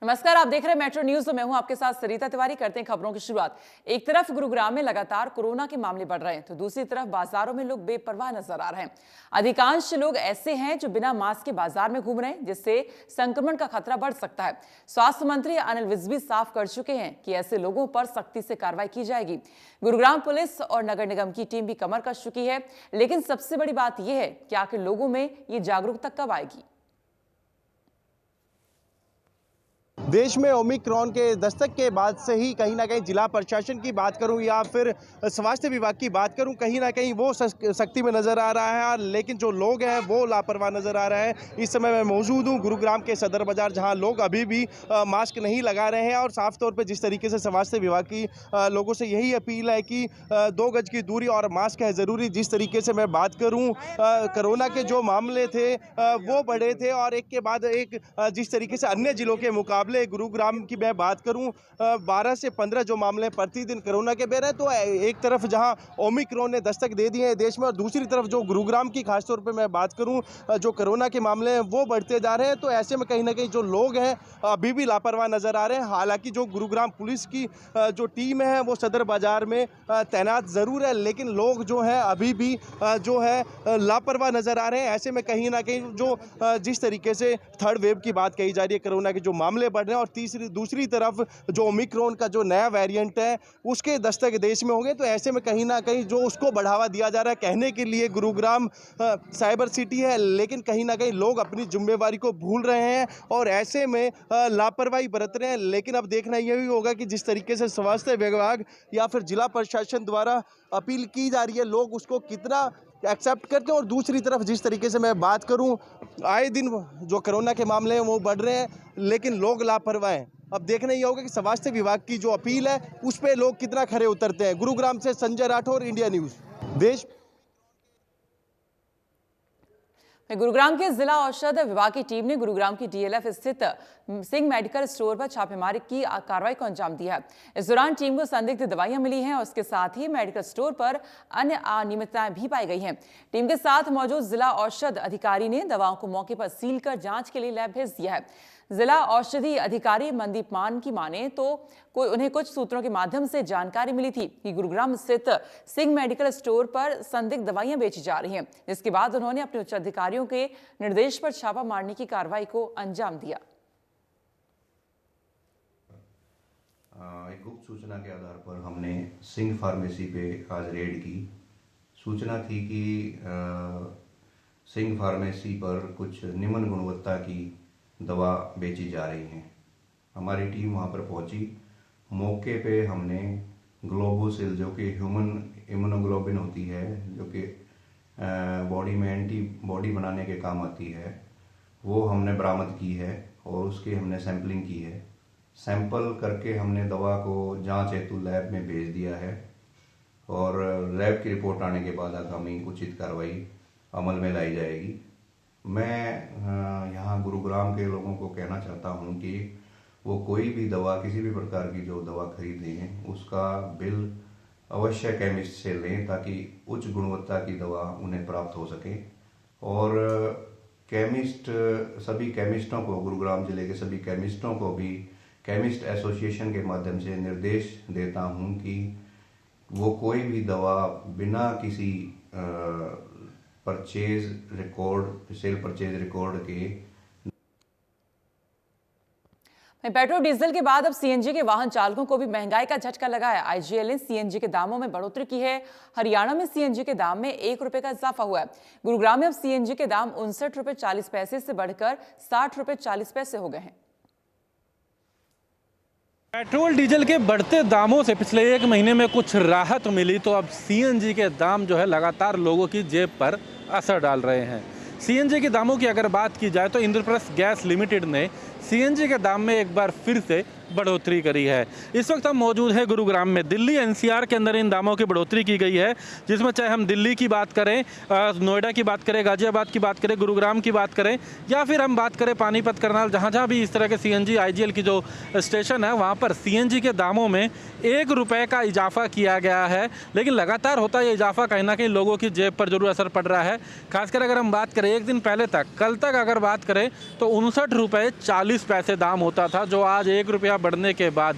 नमस्कार, आप देख रहे हैं मेट्रो न्यूज। तो मैं हूं आपके साथ सरिता तिवारी। करते हैं खबरों की शुरुआत। एक तरफ गुरुग्राम में लगातार कोरोना के मामले बढ़ रहे हैं, तो दूसरी तरफ बाजारों में लोग बेपरवाह नजर आ रहे हैं। अधिकांश लोग ऐसे हैं जो बिना मास्क के बाजार में घूम रहे हैं, जिससे संक्रमण का खतरा बढ़ सकता है। स्वास्थ्य मंत्री अनिल विज भी साफ कर चुके हैं कि ऐसे लोगों पर सख्ती से कार्रवाई की जाएगी। गुरुग्राम पुलिस और नगर निगम की टीम भी कमर कस चुकी है, लेकिन सबसे बड़ी बात यह है कि आखिर लोगों में ये जागरूकता कब आएगी। देश में ओमिक्रॉन के दस्तक के बाद से ही कहीं ना कहीं जिला प्रशासन की बात करूं या फिर स्वास्थ्य विभाग की बात करूं, कहीं ना कहीं वो सख्ती में नज़र आ रहा है, लेकिन जो लोग हैं वो लापरवाह नज़र आ रहे हैं। इस समय मैं मौजूद हूं गुरुग्राम के सदर बाजार, जहां लोग अभी भी मास्क नहीं लगा रहे हैं। और साफ तौर पर जिस तरीके से स्वास्थ्य विभाग की लोगों से यही अपील है कि 2 गज की दूरी और मास्क है ज़रूरी। जिस तरीके से मैं बात करूँ, कोरोना के जो मामले थे वो बढ़े थे और एक के बाद एक जिस तरीके से अन्य जिलों के मुकाबले गुरुग्राम की मैं बात करूं, 12 से 15 जो मामले प्रतिदिन कोरोना के बेर हैं। तो एक तरफ जहां ओमिक्रॉन ने दस्तक दे दी है देश में, और दूसरी तरफ जो गुरुग्राम की खासतौर पे मैं बात करूं, जो कोरोना के मामले हैं वो बढ़ते जा रहे हैं। तो ऐसे में कहीं ना कहीं जो लोग हैं अभी भी लापरवाह नजर आ रहे हैं। हालांकि जो गुरुग्राम पुलिस की जो टीम है वो सदर बाजार में तैनात ज़रूर है, लेकिन लोग जो है अभी भी जो है लापरवाह नजर आ रहे हैं। ऐसे में कहीं ना कहीं जो जिस तरीके से थर्ड वेव की बात कही जा रही है, कोरोना के जो मामले बढ़ रहे हैं, और दूसरी तरफ जो ओमिक्रॉन का जो नया वेरिएंट है उसके दस्तक देश में होंगे। तो ऐसे में कहीं ना कहीं जो उसको बढ़ावा दिया जा रहा है, कहने के लिए गुरुग्राम साइबर सिटी है, लेकिन कहीं ना कहीं लोग अपनी जिम्मेवारी को भूल रहे हैं और ऐसे में लापरवाही बरत रहे हैं। लेकिन अब देखना यही होगा कि जिस तरीके से स्वास्थ्य विभाग या फिर जिला प्रशासन द्वारा अपील की जा रही है, लोग उसको कितना एक्सेप्ट करते हैं। और दूसरी तरफ जिस तरीके से मैं बात करूं, आए दिन जो कोरोना के मामले हैं वो बढ़ रहे हैं, लेकिन लोग लापरवाह हैं। अब देखना ही होगा कि स्वास्थ्य विभाग की जो अपील है उस पर लोग कितना खरे उतरते हैं। गुरुग्राम से संजय राठौर, इंडिया न्यूज। देश गुरुग्राम के जिला औषध विभाग की टीम ने गुरुग्राम की डीएलएफ स्थित सिंह मेडिकल स्टोर पर छापेमारी की कार्रवाई को अंजाम दिया है। इस दौरान टीम को संदिग्ध दवाइयां मिली हैं और उसके साथ ही मेडिकल स्टोर पर अन्य अनियमितताएं भी पाई गई हैं। टीम के साथ मौजूद जिला औषध अधिकारी ने दवाओं को मौके पर सील कर जांच के लिए लैब भेज दिया है। जिला औषधि अधिकारी मनदीप मान की माने तो उन्हें कुछ सूत्रों के माध्यम से जानकारी मिली थी कि गुरुग्राम स्थित सिंह मेडिकल स्टोर पर संदिग्ध दवाइयां बेची जा रही हैं, जिसके बाद उन्होंने अपने उच्च अधिकारियों के निर्देश पर छापा मारने की कार्रवाई को अंजाम दिया। एक गुप्त सूचना के आधार पर हमने सिंह फार्मेसी पे आज रेड की। सूचना थी कि सिंह फार्मेसी पर कुछ निम्न गुणवत्ता की दवा बेची जा रही हैं। हमारी टीम वहाँ पर पहुँची। मौके पे हमने ग्लोबोसिल, जो कि ह्यूमन इम्यूनोग्लोबिन होती है, जो कि बॉडी में एंटीबॉडी बनाने के काम आती है, वो हमने बरामद की है और उसकी हमने सैंपलिंग की है। सैंपल करके हमने दवा को जांच हेतु लैब में भेज दिया है और लैब की रिपोर्ट आने के बाद आगामी उचित कार्रवाई अमल में लाई जाएगी। मैं यहाँ गुरुग्राम के लोगों को कहना चाहता हूँ कि वो कोई भी दवा, किसी भी प्रकार की जो दवा खरीदें, उसका बिल अवश्य केमिस्ट से लें ताकि उच्च गुणवत्ता की दवा उन्हें प्राप्त हो सके। और सभी केमिस्टों को, गुरुग्राम जिले के सभी केमिस्टों को भी केमिस्ट एसोसिएशन के माध्यम से निर्देश देता हूँ कि वो कोई भी दवा बिना किसी सेल परचेज रिकॉर्ड के। पेट्रोल डीजल के बाद अब सीएनजी के वाहन चालकों को भी महंगाई का झटका लगा है। आईजीएल ने सीएनजी के दामों में बढ़ोतरी की है। हरियाणा में सीएनजी के दाम में 1 रुपए का इजाफा हुआ है। गुरुग्राम में अब सीएनजी के दाम 59 रुपए 40 पैसे से बढ़कर 60 रुपए 40 पैसे हो गए हैं। पेट्रोल डीजल के बढ़ते दामों से पिछले 1 महीने में कुछ राहत मिली, तो अब सीएनजी के दाम जो है लगातार लोगों की जेब पर असर डाल रहे हैं। सीएनजी के दामों की अगर बात की जाए तो इंद्रप्रस्थ गैस लिमिटेड ने सीएनजी के दाम में एक बार फिर से बढ़ोतरी करी है। इस वक्त हम मौजूद हैं गुरुग्राम में। दिल्ली एनसीआर के अंदर इन दामों की बढ़ोतरी की गई है, जिसमें चाहे हम दिल्ली की बात करें, नोएडा की बात करें, गाजियाबाद की बात करें, गुरुग्राम की बात करें, या फिर हम बात करें पानीपत, करनाल, जहाँ जहाँ भी इस तरह के सीएनजी आईजीएल की जो स्टेशन है वहाँ पर सीएनजी के दामों में 1 रुपये का इजाफा किया गया है। लेकिन लगातार होता ये इजाफा कहीं ना कहीं लोगों की जेब पर जरूर असर पड़ रहा है। खासकर अगर हम बात करें एक दिन पहले तक, कल तक अगर बात करें तो 59 रुपये 40 पैसे दाम होता था, जो आज 1 रुपया बढ़ने के बाद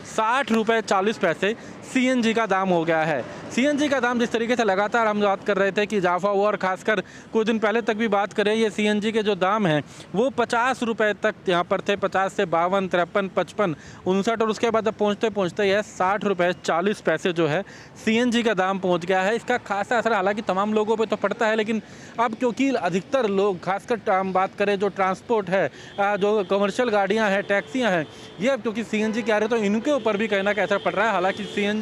60 रुपये 40 पैसे सीएनजी का दाम हो गया है। सीएनजी का दाम जिस तरीके से लगातार हम बात कर रहे थे कि इजाफा हुआ, और खासकर कुछ दिन पहले तक भी बात करें, ये सीएनजी के जो दाम हैं वो 50 रुपये तक यहाँ पर थे, 50 से 52, 53, 55, 59, और उसके बाद अब पहुँचते पहुँचते यह 60 रुपये 40 पैसे जो है सीएनजी का दाम पहुँच गया है। इसका खासा असर हालांकि तमाम लोगों पर तो पड़ता है, लेकिन अब क्योंकि अधिकतर लोग, खासकर हम बात करें जो ट्रांसपोर्ट है, जो कमर्शियल गाड़ियाँ हैं, टैक्सियाँ हैं, ये अब क्योंकि सीएनजी के आ रहे तो इनके ऊपर भी कहीं ना कहीं असर पड़ रहा है। हालांकि सीएनजी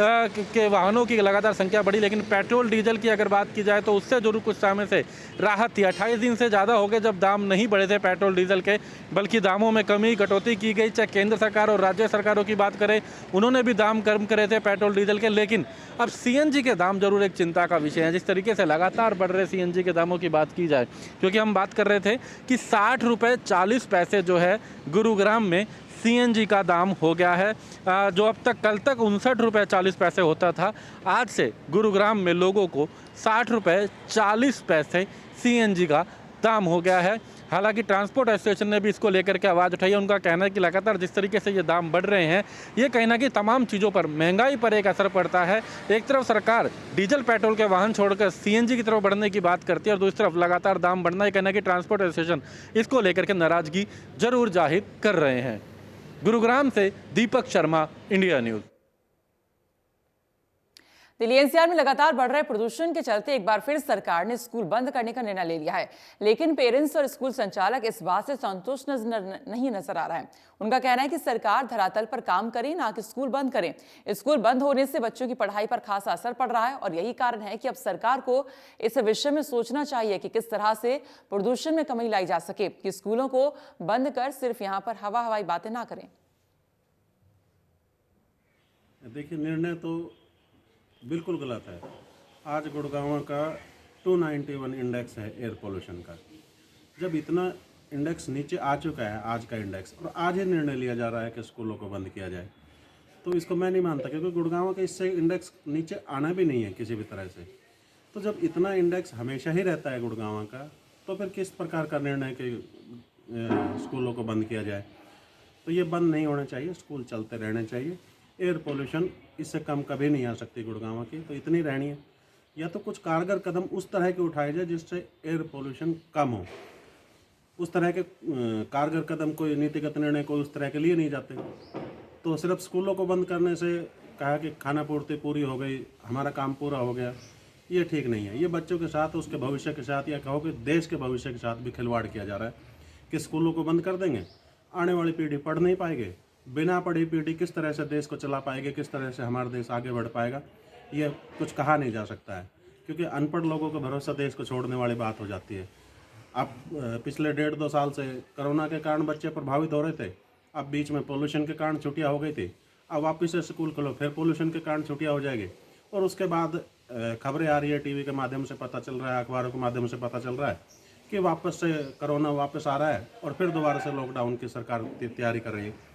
के वाहनों की लगातार संख्या बढ़ी, लेकिन पेट्रोल डीजल की अगर बात की जाए तो उससे जरूर कुछ समय से राहत थी। 28 दिन से ज़्यादा हो गए जब दाम नहीं बढ़े थे पेट्रोल डीजल के, बल्कि दामों में कमी कटौती की गई। चाहे केंद्र सरकार और राज्य सरकारों की बात करें, उन्होंने भी दाम कम करे थे पेट्रोल डीजल के, लेकिन अब सीएनजी के दाम जरूर एक चिंता का विषय है। जिस तरीके से लगातार बढ़ रहे सीएनजी के दामों की बात की जाए, क्योंकि हम बात कर रहे थे कि 60 रुपये 40 पैसे जो है गुरुग्राम में सीएनजी का दाम हो गया है, जो अब तक कल तक 59 रुपये 40 पैसे होता था, आज से गुरुग्राम में लोगों को 60 रुपये 40 पैसे सीएनजी का दाम हो गया है। हालांकि ट्रांसपोर्ट एसोसिएशन ने भी इसको लेकर के आवाज़ उठाई है। उनका कहना है कि लगातार जिस तरीके से ये दाम बढ़ रहे हैं, ये कहीं ना कहीं तमाम चीज़ों पर, महंगाई पर एक असर पड़ता है। एक तरफ सरकार डीजल पेट्रोल के वाहन छोड़कर सीएनजी की तरफ बढ़ने की बात करती है, और दूसरी तरफ लगातार दाम बढ़ना है। कहना कि ट्रांसपोर्ट एसोसिएशन इसको लेकर के नाराज़गी जरूर जाहिर कर रहे हैं। गुरुग्राम से Deepak Sharma, India news. Delhi NCR में लगातार बढ़ रहे प्रदूषण के चलते एक बार फिर सरकार ने स्कूल बंद करने का निर्णय ले लिया है, लेकिन पेरेंट्स और स्कूल संचालक इस बात से संतुष्ट नहीं नजर आ रहा है। उनका कहना है कि सरकार धरातल पर काम करे, ना कि स्कूल बंद करे। स्कूल बंद होने से बच्चों की पढ़ाई पर खासा असर पड़ रहा है, और यही कारण है कि अब सरकार को इस विषय में सोचना चाहिए कि किस तरह से प्रदूषण में कमी लाई जा सके, कि स्कूलों को बंद कर सिर्फ यहाँ पर हवाई बातें ना करें। देखिए, निर्णय तो बिल्कुल गलत है। आज गुड़गांव का 291 इंडेक्स है एयर पोल्यूशन का। जब इतना इंडेक्स नीचे आ चुका है, आज का इंडेक्स, और आज ही निर्णय लिया जा रहा है कि स्कूलों को बंद किया जाए, तो इसको मैं नहीं मानता, क्योंकि गुड़गांव का इससे इंडेक्स नीचे आना भी नहीं है किसी भी तरह से। तो जब इतना इंडेक्स हमेशा ही रहता है गुड़गांव का, तो फिर किस प्रकार का निर्णय कि स्कूलों को बंद किया जाए? तो ये बंद नहीं होना चाहिए, स्कूल चलते रहने चाहिए। एयर पोल्यूशन इससे कम कभी नहीं आ सकती गुड़गांव की, तो इतनी रहनी है। या तो कुछ कारगर कदम उस तरह के उठाए जाए जिससे एयर पोल्यूशन कम हो। उस तरह के कारगर कदम, कोई नीतिगत निर्णय कोई उस तरह के लिए नहीं जाते। तो सिर्फ स्कूलों को बंद करने से कहा कि खाना पूर्ति पूरी हो गई, हमारा काम पूरा हो गया, ये ठीक नहीं है। ये बच्चों के साथ, उसके भविष्य के साथ, या कहो कि देश के भविष्य के साथ भी खिलवाड़ किया जा रहा है कि स्कूलों को बंद कर देंगे, आने वाली पीढ़ी पढ़ नहीं पाएगी। बिना पढ़ी पीढ़ी किस तरह से देश को चला पाएगी, किस तरह से हमारा देश आगे बढ़ पाएगा, ये कुछ कहा नहीं जा सकता है, क्योंकि अनपढ़ लोगों का भरोसा देश को छोड़ने वाली बात हो जाती है। अब पिछले 1.5-2 साल से कोरोना के कारण बच्चे प्रभावित हो रहे थे, अब बीच में पोल्यूशन के कारण छुट्टियां हो गई थी, अब वापस से स्कूल खोलो, फिर पोल्यूशन के कारण छुट्टियां हो जाएगी। और उसके बाद खबरें आ रही है, टीवी के माध्यम से पता चल रहा है, अखबारों के माध्यम से पता चल रहा है कि वापस से कोरोना वापस आ रहा है, और फिर दोबारा से लॉकडाउन की सरकार तैयारी कर रही है।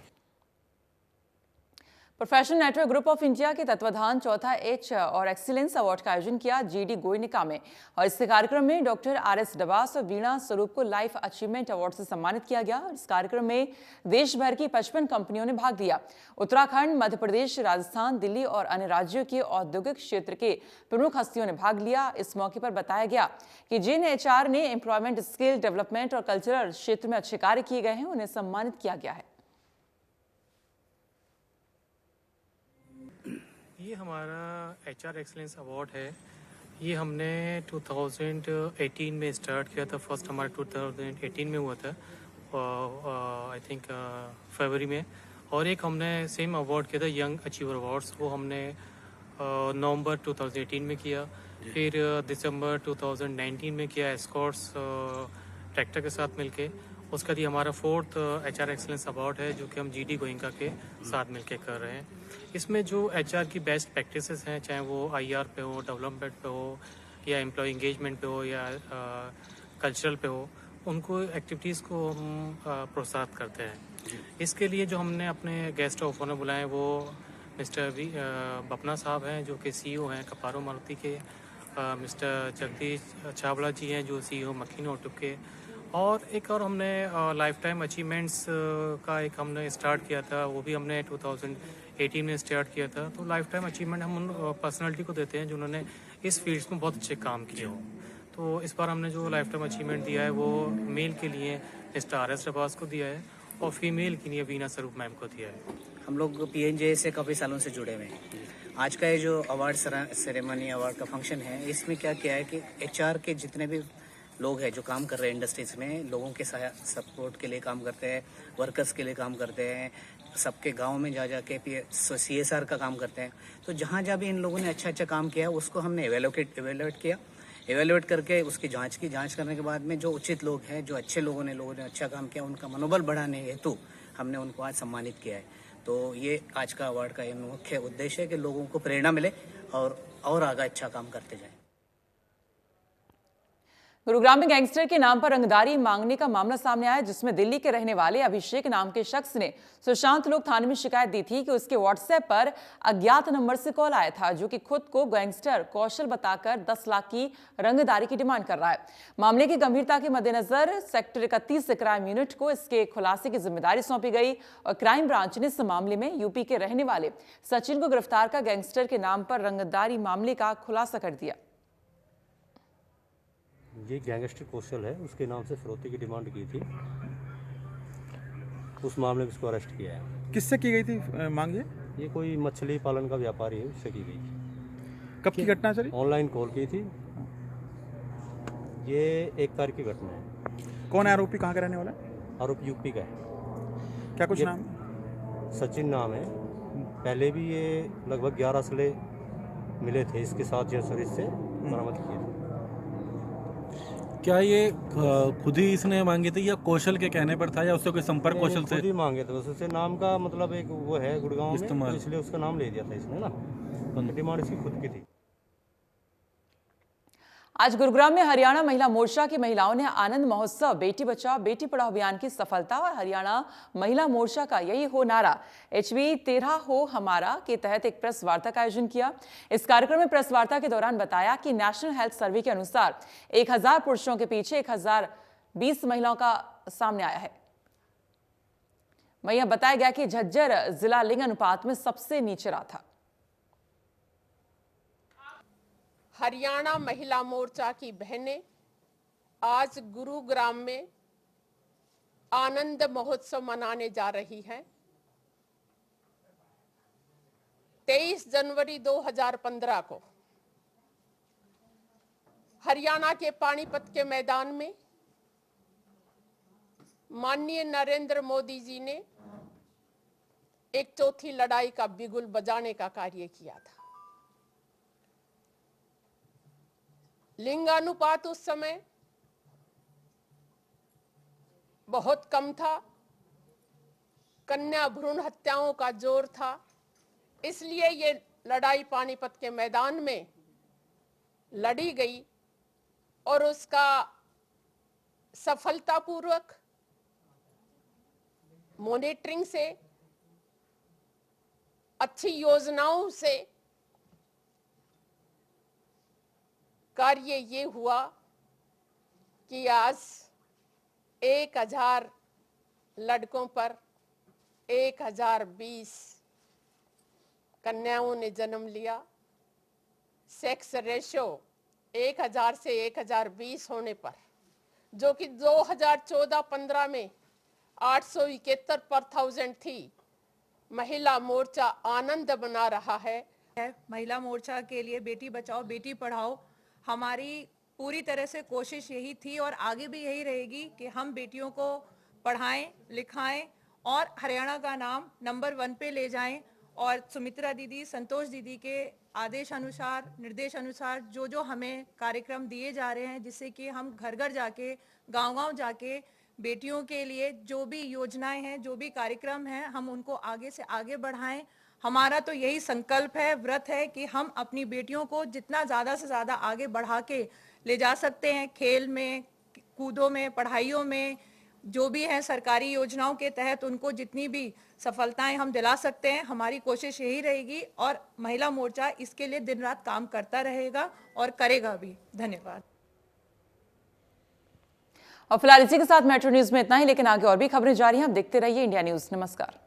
Professional network group of India के तत्वाधान चौथा एच और एक्सीलेंस अवार्ड का आयोजन किया जीडी गोयनिका में, और इस कार्यक्रम में डॉक्टर आर.एस. डबास और वीणा स्वरूप को लाइफ अचीवमेंट अवार्ड से सम्मानित किया गया। इस कार्यक्रम में देश भर की 55 कंपनियों ने भाग लिया। उत्तराखंड, मध्य प्रदेश, राजस्थान, दिल्ली और अन्य राज्यों के औद्योगिक क्षेत्र के प्रमुख हस्तियों ने भाग लिया। इस मौके पर बताया गया कि जिन HR ने एम्प्लॉयमेंट, स्किल डेवलपमेंट और कल्चरल क्षेत्र में अच्छे कार्य किए गए हैं, उन्हें सम्मानित किया गया है। ये हमारा HR एक्सीलेंस अवार्ड है। ये हमने 2018 में स्टार्ट किया था। फर्स्ट हमारा 2018 में हुआ था, आई थिंक फरवरी में। और एक हमने सेम अवार्ड किया था यंग अचीवर अवार्ड्स, वो हमने नवंबर 2018 में किया। फिर दिसंबर 2019 में किया एस्कॉर्ट्स ट्रैक्टर के साथ मिलके। उसका ये हमारा 4th HR एक्सलेंस अवार्ड है, जो कि हम GD गोइंका के साथ मिलकर कर रहे हैं। इसमें जो HR की बेस्ट प्रैक्टिसेस हैं, चाहे वो IR पे हो, डेवलपमेंट पे हो, या एम्प्लॉय इंगेजमेंट पे हो, या कल्चरल पे हो, उनको एक्टिविटीज़ को हम प्रोत्साहित करते हैं। इसके लिए जो हमने अपने गेस्ट ऑफ ऑनर बुलाए वो मिस्टर बपना साहब हैं, जो कि CEO हैं कपारो मारुति के, मिस्टर जगदीश छाबड़ा जी हैं, जो CEO मकीनो ऑटो के, और एक और हमने लाइफ टाइम अचीवमेंट्स का एक हमने स्टार्ट किया था, वो भी हमने 2018 में स्टार्ट किया था। तो लाइफ टाइम अचीवमेंट हम उन पर्सनालिटी को देते हैं जिन्होंने इस फील्ड्स में बहुत अच्छे काम किए हो। तो इस बार हमने जो लाइफ टाइम अचीवमेंट दिया है वो मेल के लिए मिस्टर RS रबास को दिया है, और फीमेल के लिए वीना स्वरूप मैम को दिया है। हम लोग PNJ से काफ़ी सालों से जुड़े हुए हैं। आज का ये जो अवार्ड सेरेमनी अवार्ड का फंक्शन है, इसमें क्या किया है कि HR के जितने भी लोग हैं जो काम कर रहे हैं इंडस्ट्रीज में, लोगों के सपोर्ट के लिए काम करते हैं, वर्कर्स के लिए काम करते हैं, सबके गांव में जा के CSR का काम करते हैं। तो जहाँ जहाँ भी इन लोगों ने अच्छा काम किया उसको हमने एवेलुएट किया। एवेलुएट करके उसकी जांच करने के बाद में जो उचित लोग हैं, जो अच्छे लोगों ने अच्छा काम किया, उनका मनोबल बढ़ाने हेतु हमने उनको आज सम्मानित किया है। तो ये आज का अवार्ड का ये मुख्य उद्देश्य है कि लोगों को प्रेरणा मिले और आगे अच्छा काम करते जाएं। गुरुग्राम में गैंगस्टर के नाम पर रंगदारी मांगने का मामला सामने आया, जिसमें दिल्ली के रहने वाले अभिषेक नाम के शख्स ने सुशांत लोक थाने में शिकायत दी थी कि उसके व्हाट्सएप पर अज्ञात नंबर से कॉल आया था, जो कि खुद को गैंगस्टर कौशल बताकर 10 लाख की रंगदारी की डिमांड कर रहा है। मामले की गंभीरता के मद्देनजर सेक्टर 31 क्राइम यूनिट को इसके खुलासे की जिम्मेदारी सौंपी गई और क्राइम ब्रांच ने इस मामले में यूपी के रहने वाले सचिन को गिरफ्तार कर गैंगस्टर के नाम पर रंगदारी मामले का खुलासा कर दिया। ये गैंगस्टर कौशल है, उसके नाम से फिरौती की डिमांड की थी, उस मामले में इसको अरेस्ट किया है। किससे की गई थी मांग? ये कोई मछली पालन का व्यापारी है, उससे की गई थी। कब की घटना सर? ऑनलाइन कॉल की थी, ये 1 तारीख की घटना है। कौन है आरोपी, कहाँ का रहने वाला है? आरोपी यूपी का है। क्या कुछ नाम? सचिन नाम है। पहले भी ये लगभग 11 असले मिले थे इसके साथ, जो सर्विस से बरामद किए थे। क्या ये खुद ही इसने मांगे थे या कौशल के कहने पर था, या उससे कोई संपर्क कौशल से? खुद ही मांगे थे, उससे नाम का मतलब एक वो है गुड़गांव में, तो इसलिए उसका नाम ले दिया था इसने ना, डिमांड इसकी खुद की थी। आज गुरुग्राम में हरियाणा महिला मोर्चा की महिलाओं ने आनंद महोत्सव बेटी बचाओ बेटी पढ़ाओ अभियान की सफलता और हरियाणा महिला मोर्चा का यही हो नारा HV 13 हो हमारा के तहत एक प्रेस वार्ता का आयोजन किया। इस कार्यक्रम में प्रेस वार्ता के दौरान बताया कि नेशनल हेल्थ सर्वे के अनुसार 1000 पुरुषों के पीछे 1020 महिलाओं का सामने आया है। वहीं बताया गया कि झज्जर जिला लिंग अनुपात में सबसे नीचे रहा था। हरियाणा महिला मोर्चा की बहनें आज गुरुग्राम में आनंद महोत्सव मनाने जा रही हैं। 23 जनवरी 2015 को हरियाणा के पानीपत के मैदान में माननीय नरेंद्र मोदी जी ने एक चौथी लड़ाई का बिगुल बजाने का कार्य किया था। लिंगानुपात उस समय बहुत कम था, कन्या भ्रूण हत्याओं का जोर था, इसलिए ये लड़ाई पानीपत के मैदान में लड़ी गई और उसका सफलतापूर्वक मॉनिटरिंग से, अच्छी योजनाओं से कार्य ये हुआ कि आज 1000 लड़कों पर 1020 कन्याओं ने जन्म लिया। सेक्स रेशो 1000 से 1020 होने पर, जो कि 2014-15 में 871 पर 1000 थी, महिला मोर्चा आनंद बना रहा है। महिला मोर्चा के लिए बेटी बचाओ बेटी पढ़ाओ हमारी पूरी तरह से कोशिश यही थी और आगे भी यही रहेगी कि हम बेटियों को पढ़ाएं, लिखाएं और हरियाणा का नाम नंबर 1 पे ले जाएं। और सुमित्रा दीदी, संतोष दीदी के आदेश अनुसार, निर्देश अनुसार जो हमें कार्यक्रम दिए जा रहे हैं, जिससे कि हम घर घर जाके, गांव-गांव जाके बेटियों के लिए जो भी योजनाएं हैं, जो भी कार्यक्रम हैं, हम उनको आगे से आगे बढ़ाएं। हमारा तो यही संकल्प है, व्रत है कि हम अपनी बेटियों को जितना ज़्यादा से ज़्यादा आगे बढ़ा के ले जा सकते हैं, खेल में, कूदों में, पढ़ाइयों में, जो भी है सरकारी योजनाओं के तहत उनको जितनी भी सफलताएं हम दिला सकते हैं, हमारी कोशिश यही रहेगी और महिला मोर्चा इसके लिए दिन रात काम करता रहेगा और करेगा भी। धन्यवाद। और फिलहाल इसी के साथ मेट्रो न्यूज में इतना ही, लेकिन आगे और भी खबरें जारी हैं। आप देखते रहिए इंडिया न्यूज। नमस्कार।